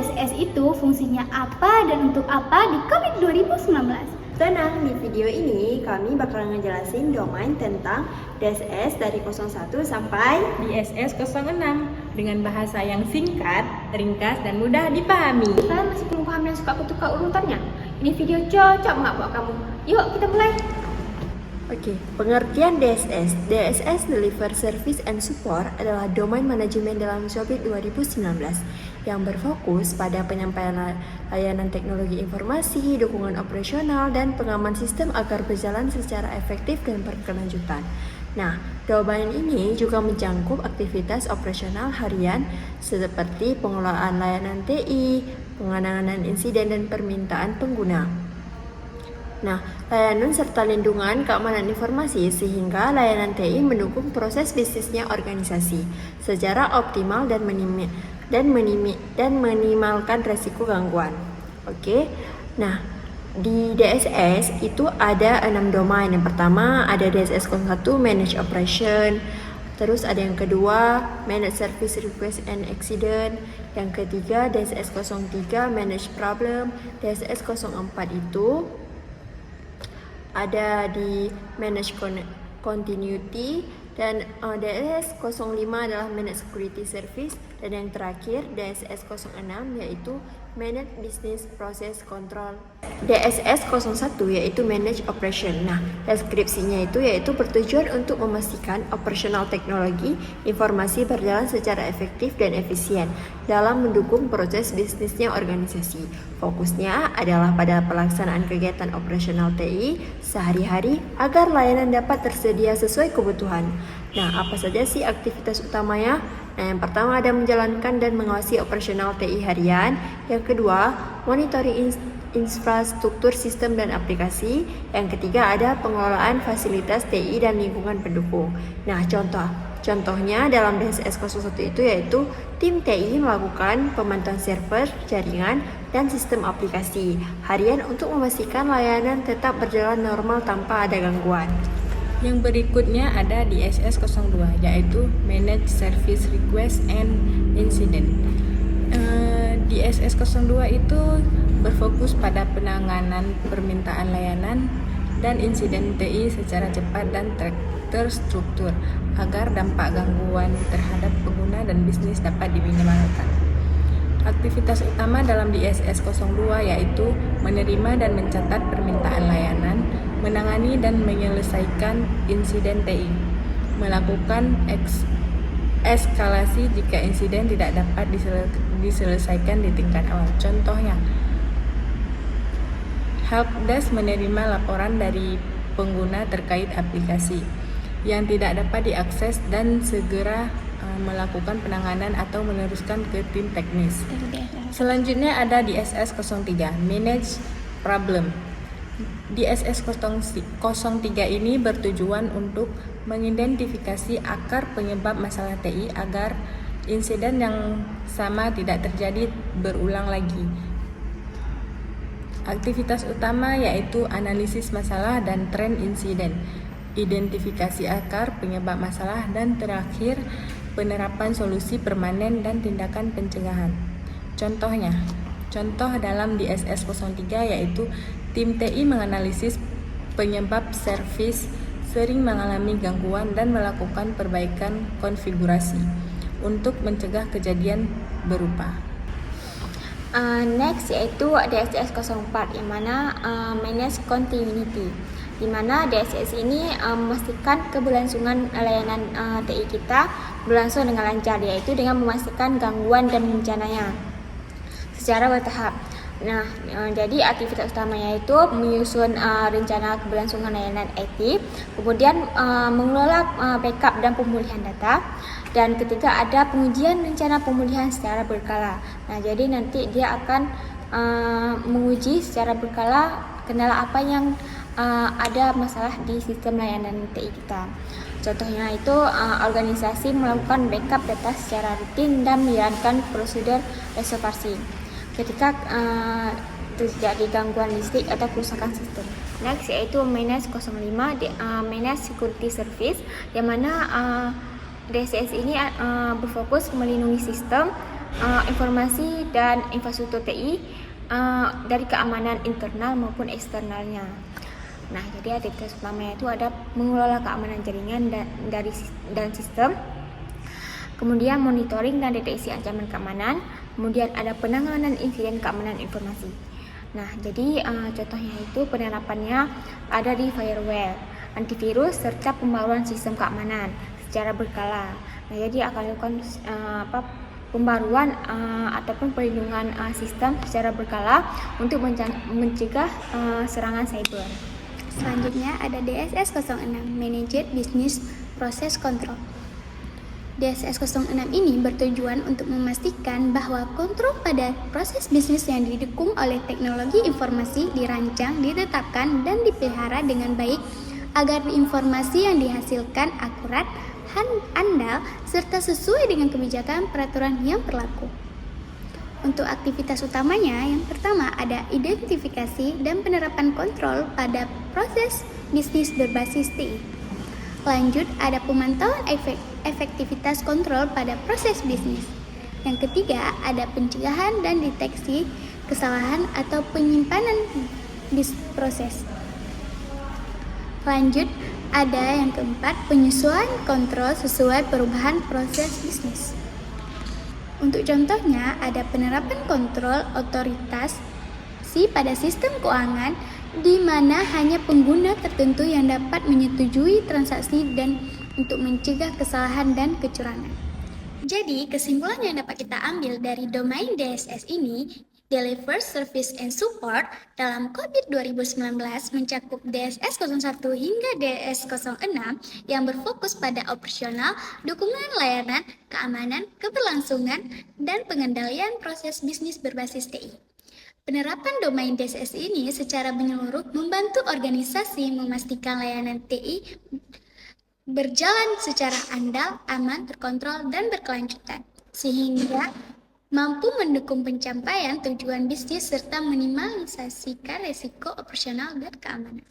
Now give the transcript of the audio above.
DSS itu fungsinya apa dan untuk apa di COVID 2019. Tenang, di video ini kami bakal ngejelasin domain tentang DSS dari 01 sampai DSS 06 dengan bahasa yang singkat, ringkas, dan mudah dipahami. Kalian masih belum paham dan suka ketukar urutannya? Ini video cocok nggak buat kamu? Yuk kita mulai. Oke, pengertian DSS. DSS Deliver Service and Support adalah domain manajemen dalam Shopee 2019 yang berfokus pada penyampaian layanan teknologi informasi, dukungan operasional, dan pengaman sistem agar berjalan secara efektif dan berkelanjutan. Nah, domain ini juga mencakup aktivitas operasional harian seperti pengelolaan layanan TI, penanganan insiden dan permintaan pengguna. Nah, layanan serta lindungan keamanan informasi sehingga layanan TI mendukung proses bisnisnya organisasi secara optimal dan minimalkan resiko gangguan. Oke. Nah, di DSS itu ada 6 domain. Yang pertama ada DSS 01 Manage Operation. Terus ada yang kedua Manage Service Request and Accident. Yang ketiga DSS 03 Manage Problem. DSS 04 itu ada di Manage Continuity, dan DSS 05 adalah Manage Security Service, dan yang terakhir DSS 06 yaitu Manage Business Process Control. DSS 01 yaitu Manage Operation. Nah, deskripsinya itu yaitu bertujuan untuk memastikan operasional teknologi informasi berjalan secara efektif dan efisien dalam mendukung proses bisnisnya organisasi. Fokusnya adalah pada pelaksanaan kegiatan operasional TI sehari-hari agar layanan dapat tersedia sesuai kebutuhan. Nah, apa saja sih aktivitas utamanya? Nah, yang pertama ada menjalankan dan mengawasi operasional TI harian. Yang kedua, monitoring infrastruktur sistem dan aplikasi. Yang ketiga ada pengelolaan fasilitas TI dan lingkungan pendukung. Nah, contohnya dalam DSS 01 itu yaitu tim TI melakukan pemantauan server, jaringan, dan sistem aplikasi harian untuk memastikan layanan tetap berjalan normal tanpa ada gangguan. Yang berikutnya ada DSS 02 yaitu Manage Service Request and Incident. DSS 02 itu berfokus pada penanganan permintaan layanan dan insiden TI secara cepat dan terstruktur agar dampak gangguan terhadap pengguna dan bisnis dapat diminimalkan. Aktivitas utama dalam DSS 02 yaitu menerima dan mencatat permintaan layanan, menangani dan menyelesaikan insiden TI, melakukan eskalasi jika insiden tidak dapat diselesaikan di tingkat awal. Contohnya, helpdesk menerima laporan dari pengguna terkait aplikasi yang tidak dapat diakses dan segera melakukan penanganan atau meneruskan ke tim teknis. Selanjutnya ada DSS 03, Manage Problem. DSS 03 ini bertujuan untuk mengidentifikasi akar penyebab masalah TI agar insiden yang sama tidak terjadi berulang lagi. Aktivitas utama yaitu analisis masalah dan tren insiden, identifikasi akar penyebab masalah, dan terakhir penerapan solusi permanen dan tindakan pencegahan. Contoh dalam DSS 03 yaitu tim TI menganalisis penyebab servis sering mengalami gangguan dan melakukan perbaikan konfigurasi untuk mencegah kejadian berupa. Next yaitu DSS 04 yang mana Manage Continuity, di mana DSS ini memastikan keberlangsungan layanan TI kita berlangsung dengan lancar, yaitu dengan memastikan gangguan dan bencananya secara bertahap. Nah, jadi aktivitas utamanya itu menyusun rencana keberlangsungan layanan IT, kemudian mengelola backup dan pemulihan data, dan ketiga ada pengujian rencana pemulihan secara berkala. Nah, jadi nanti dia akan menguji secara berkala kendala apa yang ada masalah di sistem layanan TI kita. Contohnya itu organisasi melakukan backup data secara rutin dan menjalankan prosedur restorasi ketika terjadi gangguan listrik atau kerusakan sistem. Next yaitu Manage 05, Manage Security Service, yang mana DSS ini berfokus melindungi sistem informasi dan infrastruktur TI dari keamanan internal maupun eksternalnya. Nah, jadi aktivitas utamanya itu ada mengelola keamanan jaringan dan sistem, kemudian monitoring dan deteksi ancaman keamanan, kemudian ada penanganan insiden keamanan informasi. Nah, jadi contohnya itu penerapannya ada di firewall, antivirus, serta pembaruan sistem keamanan secara berkala. Nah, jadi akan dilakukan pembaruan ataupun perlindungan sistem secara berkala untuk mencegah serangan cyber. Selanjutnya ada DSS 06, Managed Business Process Control. DSS 06 ini bertujuan untuk memastikan bahwa kontrol pada proses bisnis yang didukung oleh teknologi informasi dirancang, ditetapkan, dan dipelihara dengan baik agar informasi yang dihasilkan akurat, andal, serta sesuai dengan kebijakan peraturan yang berlaku. Untuk aktivitas utamanya, yang pertama ada identifikasi dan penerapan kontrol pada proses bisnis berbasis TI. Lanjut, ada pemantauan efektivitas kontrol pada proses bisnis. Yang ketiga, ada pencegahan dan deteksi kesalahan atau penyimpanan proses. Lanjut, ada yang keempat, penyesuaian kontrol sesuai perubahan proses bisnis. Untuk contohnya, ada penerapan kontrol otoritas pada sistem keuangan di mana hanya pengguna tertentu yang dapat menyetujui transaksi dan untuk mencegah kesalahan dan kecurangan. Jadi, kesimpulan yang dapat kita ambil dari domain DSS ini, Deliver Service and Support dalam COVID 2019 mencakup DSS 01 hingga DS 06 yang berfokus pada operasional, dukungan layanan, keamanan, keberlangsungan, dan pengendalian proses bisnis berbasis TI. Penerapan domain DSS ini secara menyeluruh membantu organisasi memastikan layanan TI berjalan secara andal, aman, terkontrol, dan berkelanjutan, sehingga mampu mendukung pencapaian tujuan bisnis serta minimalisasikan risiko operasional dan keamanan.